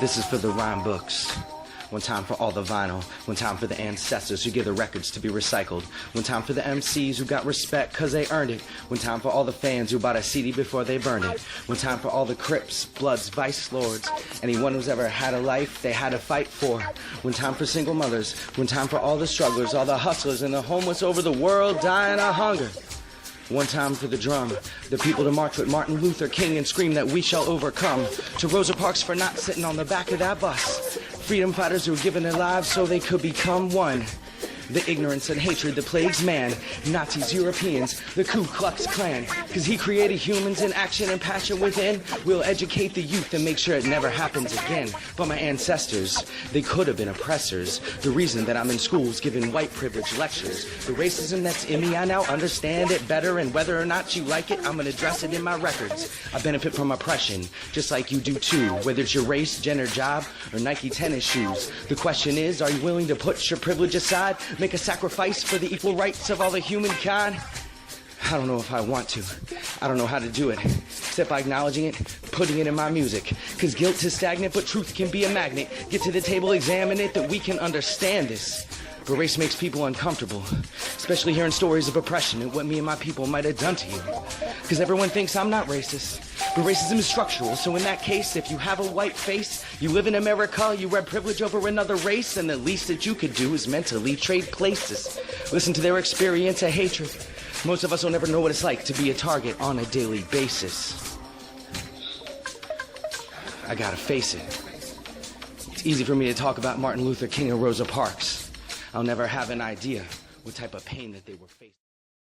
this is for the rhyme books. One time for all the vinyl. One time for the ancestors who give the records to be recycled. One time for the MCs who got respect cause they earned it. One time for all the fans who bought a CD before they burned it. One time for all the Crips, Bloods, Vice Lords. Anyone who's ever had a life they had to fight for. One time for single mothers. One time for all the strugglers, all the hustlers and the homeless over the world dying of hunger. One time for the drum, the people to march with Martin Luther King and scream that we shall overcome. To Rosa Parks for not sitting on the back of that bus. Freedom fighters who were given their lives so they could become one. The ignorance and hatred that plagues man. Nazis, Europeans, the Ku Klux Klan. Cause he created humans in action and passion within. We'll educate the youth and make sure it never happens again. But my ancestors, they could have been oppressors. The reason that I'm in schools giving white privilege lectures. The racism that's in me, I now understand it better. And whether or not you like it, I'm gonna address it in my records. I benefit from oppression, just like you do too. Whether it's your race, gender, job, or Nike tennis shoes. The question is, are you willing to put your privilege aside? Make a sacrifice for the equal rights of all the humankind? I don't know if I want to. I don't know how to do it, except by acknowledging it, putting it in my music. Cause guilt is stagnant, but truth can be a magnet. Get to the table, examine it, that we can understand this. But race makes people uncomfortable, especially hearing stories of oppression and what me and my people might have done to you. Cause everyone thinks I'm not racist, but racism is structural. So in that case, if you have a white face, you live in America, you wear privilege over another race, and the least that you could do is mentally trade places. Listen to their experience of hatred. Most of us will never know what it's like to be a target on a daily basis. I gotta face it. It's easy for me to talk about Martin Luther King and Rosa Parks. I'll never have an idea what type of pain that they were facing.